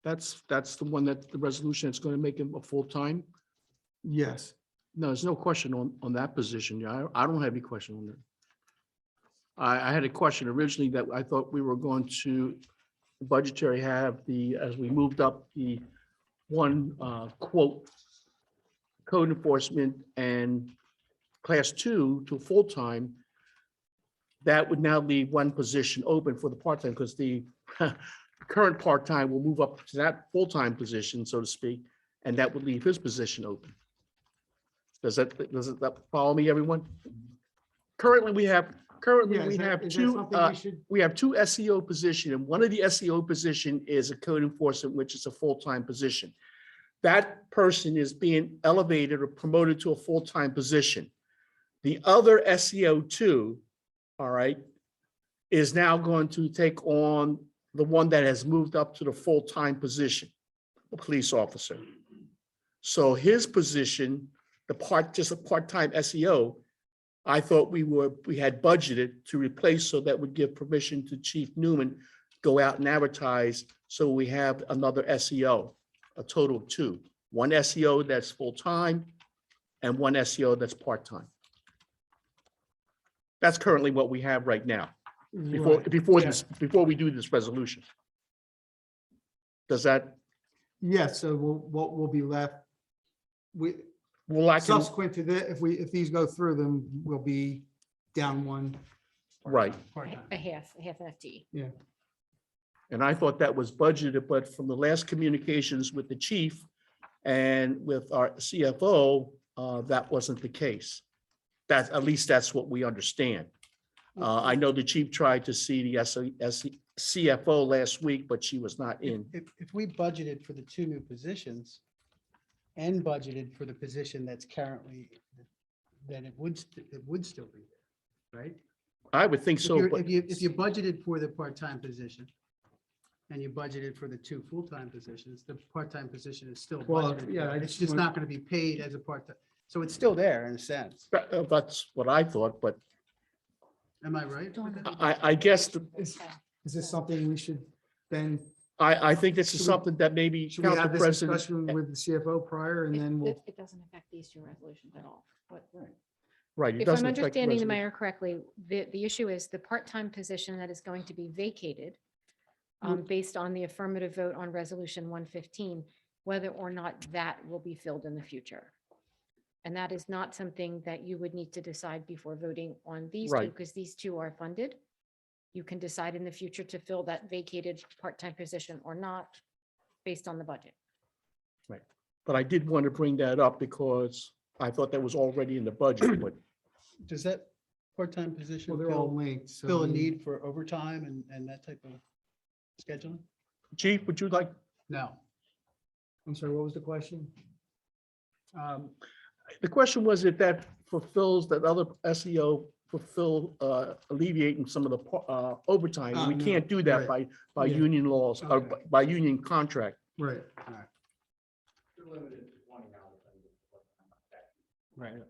the one that the resolution that's going to make him a full-time. yes. No, there's no question on that position. Yeah, I don't have any question on that. I had a question originally that I thought we were going to budgetary have as we moved up the one quote code enforcement and class 2 to full-time, that would now leave one position open for the part-time because the current part-time will move up to that full-time position, so to speak, and that would leave his position open. Does that follow me, everyone? Currently, we have Yeah, is that two, something we should- we have two SEO position, and one of the SEO position is a code enforcement, which is a full-time position. That person is being elevated or promoted to a full-time position. The other SEO 2, all right, is now going to take on the one that has moved up to the full-time position, a police officer. So his position, just a part-time SEO, I thought we had budgeted to replace, so that would give permission to Chief Newman go out and advertise. So we have another SEO, a total of 2, one SEO that's full-time and one SEO that's part-time. That's currently what we have right now, Right. before we do this resolution. Does that, Yes, so what will be left? well, I can, Subsequent to that, if these go through, then we'll be down one. right. A half FTE. And I thought that was budgeted, but from the last communications with the chief and with our CFO, that wasn't the case. That, at least that's what we understand. I know the chief tried to see the CFO last week, but she was not in. If we budgeted for the two new positions and budgeted for the position that's currently, then it would still be there, right? I would think so, but If you budgeted for the part-time position and you budgeted for the two full-time positions, the part-time position is still Well, budgeted. yeah, I It's just just want- not going to be paid as a part-time. So it's still there in a sense. that's what I thought, but Am I right? with that? I guess, Is this something we should then, I think this is Should we- something that maybe should we Council have this President. discussion with the CFO prior and then we'll, It doesn't affect these two resolutions at all. But Right. it if I'm doesn't affect the understanding the resolution. mayor correctly, the issue is the part-time position that is going to be vacated based on the affirmative vote on Resolution 115, whether or not that will be filled in the future. And that is not something that you would need to decide before voting on these two, Right. because these two are funded. You can decide in the future to fill that vacated part-time position or not, based on the budget. But I did want to bring that up because I thought that was already in the budget, but Does that part-time position well, they're all fill linked. so fill a I mean, need for overtime and that type of scheduling? Chief, would you like, No. I'm sorry, what was the question? the question was if that fulfills that other SEO alleviating some of the overtime. We No, can't do that right. by Yeah. union laws or Okay. by union contract. Right. Right.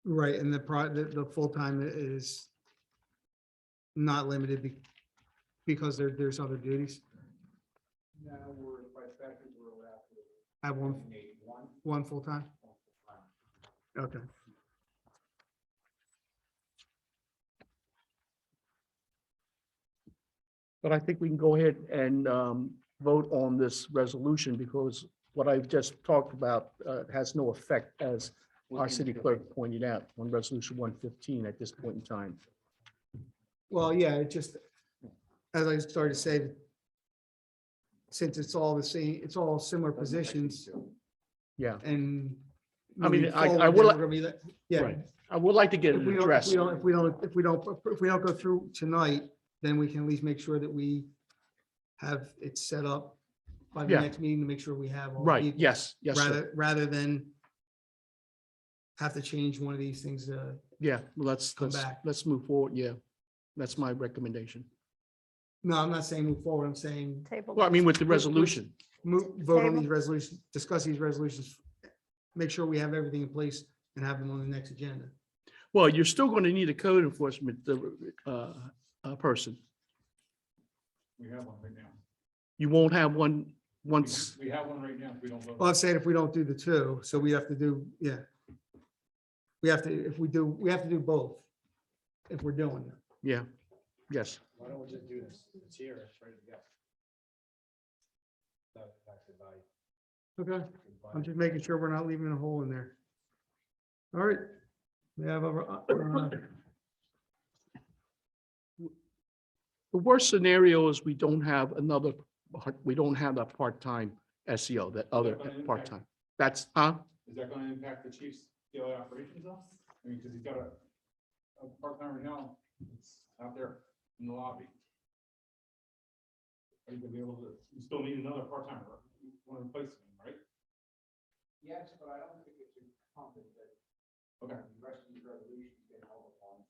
Right, and the full-time is not limited because there's other duties. Now, we're, by statute, we're allowed to. I have one designate one full-time. full-time. Okay. But I think we can go ahead and vote on this resolution because what I've just talked about has no effect, as our city clerk pointed out, on resolution 115 at this point in time. Well, yeah, it just, as I started to say, since it's all the same, it's all similar positions Yeah, and. I mean, moving I forward, would then like- we're gonna be like- Yeah. right. I would like to get If it we don't, addressed. if we don't go through tonight, then we can at least make sure that we have it set up by the Yeah. next meeting to make sure we have. all the Right, people, yes, yes, sir. Rather than have to change one of these things. Yeah, let's come back. let's move forward. Yeah, that's my recommendation. No, I'm not saying move forward. I'm saying Table. Well, I mean, with the resolution. vote on Table. these resolutions, discuss these resolutions, make sure we have everything in place and have them on the next agenda. Well, you're still going to need a code enforcement person. We have one right now. You won't have one once, We have one right now if we don't vote. Well, I'm saying if we don't do the two, so we have to do, yeah. We have to, if we do, we have to do both. If we're doing it. yeah, yes. Why don't we just do this? It's here, it's ready to go. Not impacted by- Okay, I'm just making sure we're not leaving a hole in there. All right. We have The worst scenario is we don't have that part-time SEO, that other part-time. That's, Is that gonna impact the chief's daily operations though? I mean, because he's got a part-time right now, it's out there in the lobby. Are you gonna be able to, you still need another part-timer, you want to replace him, right? Yes, but I don't think it's incumbent that Okay. the rest of these resolutions get held upon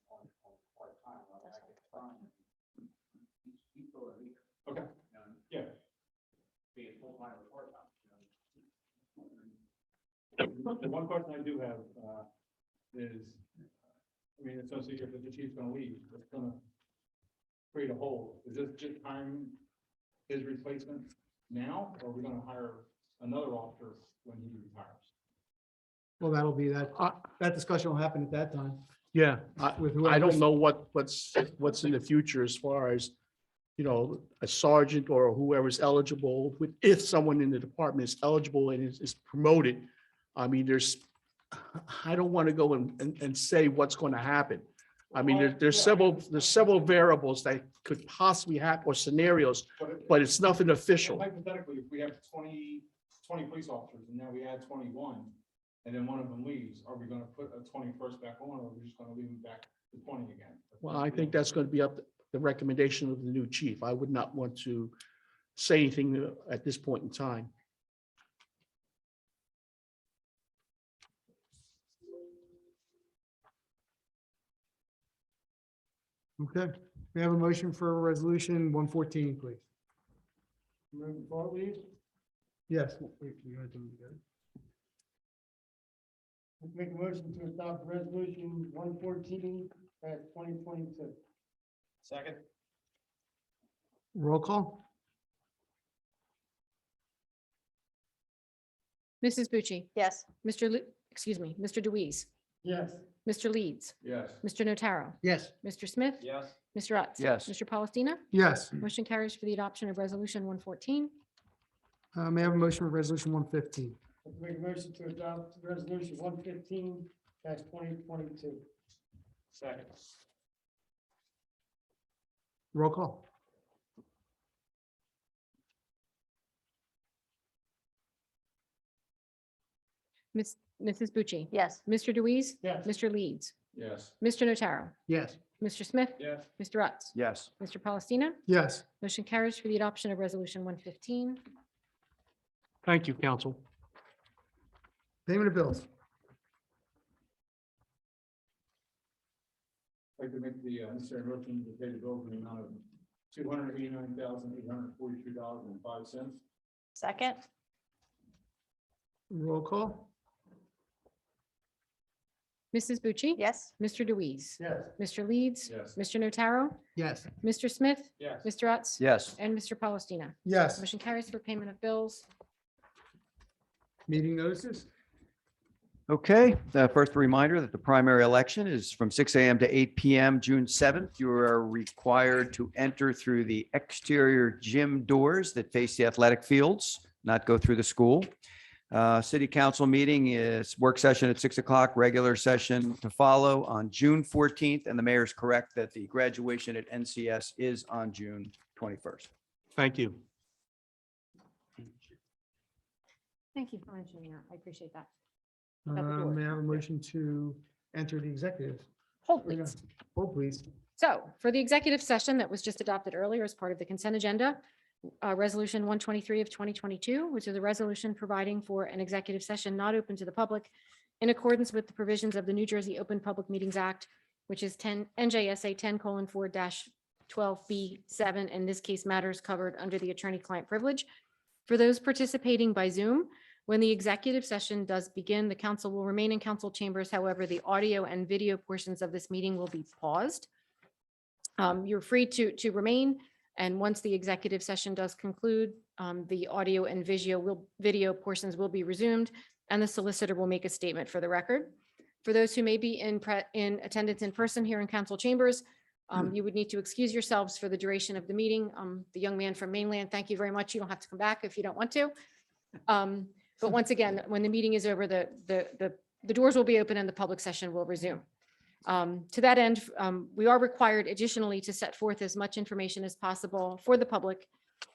part-time. I mean, I could find each or a week, Okay, you know, yeah. be it full-time or part-time, you know. The one question I do have is, I mean, essentially, if the chief's gonna leave, it's gonna create a hole. Is this just hiring his replacement now, or are we gonna hire another officer when he retires? Well, that'll be that discussion will happen at that time. yeah, With I don't whoever's- know what's in the future as far as, a sergeant or whoever's eligible, if someone in the department is eligible and is promoted. I mean, I don't want to go and say what's going to happen. I mean, there's several variables that could possibly happen or scenarios, but it's nothing official. Hypothetically, if we have 20 police officers and now we add 21, and then one of them leaves, are we gonna put a 21st back on, or are we just gonna leave them back to 20 again? Well, I think that's going to be up to the recommendation of the new chief. I would not want to say anything at this point in time. Okay, we have a motion for resolution 114, please. Move forward, please. Yes. You gotta do it together. Make a motion to adopt resolution 114 at 2022. Second. Roll call? Mrs. Bucci, Yes. Mr. Deweese, Yes. Mr. Leeds, Yes. Mr. Notaro, Yes. Mr. Smith, Yes. Mr. Utz. Yes. Mr. Palestina. Yes. Motion carries for the adoption of resolution 114. May I have a motion for resolution 115? Make a motion to adopt resolution 115 at 2022. Second. Roll call? Mrs. Bucci, Yes. Mr. Deweese, Yes. Mr. Leeds, Yes. Mr. Notaro, Yes. Mr. Smith, Yes. Mr. Utz. Yes. Mr. Palestina. Yes. Motion carries for the adoption of resolution 115. Thank you, council. Payment of bills. I'd like to make the necessary motion to pay the bill in the amount of $289,842.05. Second? Roll call? Mrs. Bucci. Yes. Mr. Deweese, Yes. Mr. Leeds, Yes. Mr. Notaro, Yes. Mr. Smith, Yes. Mr. Utz. Yes. And Mr. Palestina. Yes. Motion carries for payment of bills. Meeting notices? Okay, first a reminder that the primary election is from 6 a.m. to 8 p.m. June 7th. You are required to enter through the exterior gym doors that face the athletic fields, not go through the school. City council meeting is work session at 6 o'clock, regular session to follow on June 14th. And the mayor is correct that the graduation at NCS is on June 21st. Thank you. Thank you for mentioning that. I appreciate that. About the door. May I have a motion to enter the executive? Hold, please. Hold, please. So for the executive session that was just adopted earlier as part of the consent agenda, Resolution 123 of 2022, which is a resolution providing for an executive session not open to the public in accordance with the provisions of the New Jersey Open Public Meetings Act, which is NJSA 10:4-12B7. In this case, matters covered under the attorney-client privilege. For those participating by Zoom, when the executive session does begin, the council will remain in council chambers. However, the audio and video portions of this meeting will be paused. You're free to remain. And once the executive session does conclude, the audio and video portions will be resumed, and the solicitor will make a statement for the record. For those who may be in attendance in person here in council chambers, you would need to excuse yourselves for the duration of the meeting. The young man from mainland, thank you very much. You don't have to come back if you don't want to. But once again, when the meeting is over, the doors will be open and the public session will resume. To that end, we are required additionally to set forth as much information as possible for the public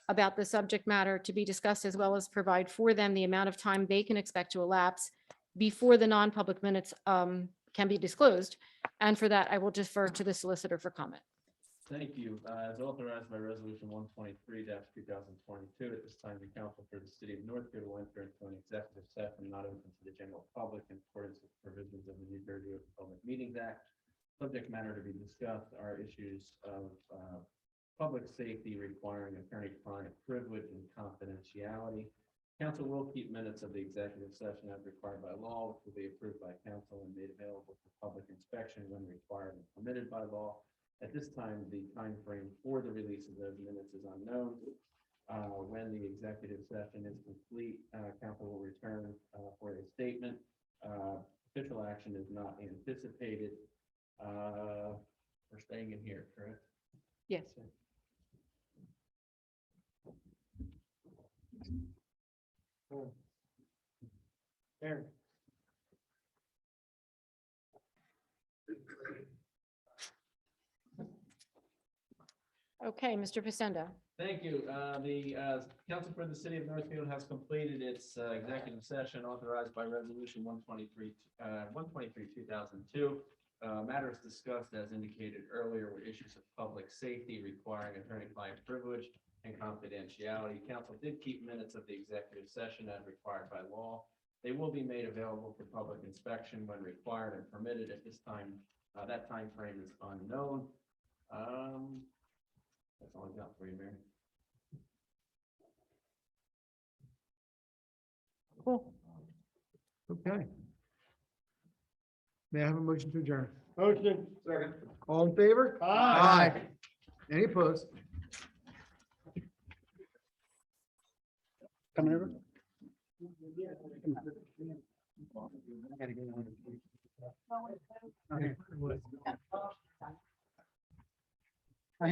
about the subject matter to be discussed, as well as provide for them the amount of time they can expect to elapse before the non-public minutes can be disclosed. And for that, I will defer to the solicitor for comment. Thank you. As authorized by Resolution 123-2022, at this time, the council for the city of Northfield will enter into an executive session not open to the general public in accordance with provisions of the New Jersey Open Public Meetings Act. Subject matter to be discussed are issues of public safety requiring attorney-client privilege and confidentiality. Council will keep minutes of the executive session as required by law, which will be approved by council and made available for public inspection when required and permitted by law. At this time, the time frame for the release of those minutes is unknown. When the executive session is complete, council will return for a statement. Official action is not anticipated. We're staying in here, correct? Yes. Aaron. Okay, Mr. Pacenda. Thank you. The Council for the City of Northfield has completed its executive session authorized by Resolution 123, 2002. Matters discussed as indicated earlier were issues of public safety requiring attorney-client privilege and confidentiality. Council did keep minutes of the executive session as required by law. They will be made available for public inspection when required and permitted. At this time, that time frame is unknown. That's all I got for you, Mayor. Cool. Okay. May I have a motion to adjourn? Motion. Second. All in favor? Aye. Any opposed? Coming over? Here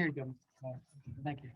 you go. Thank you.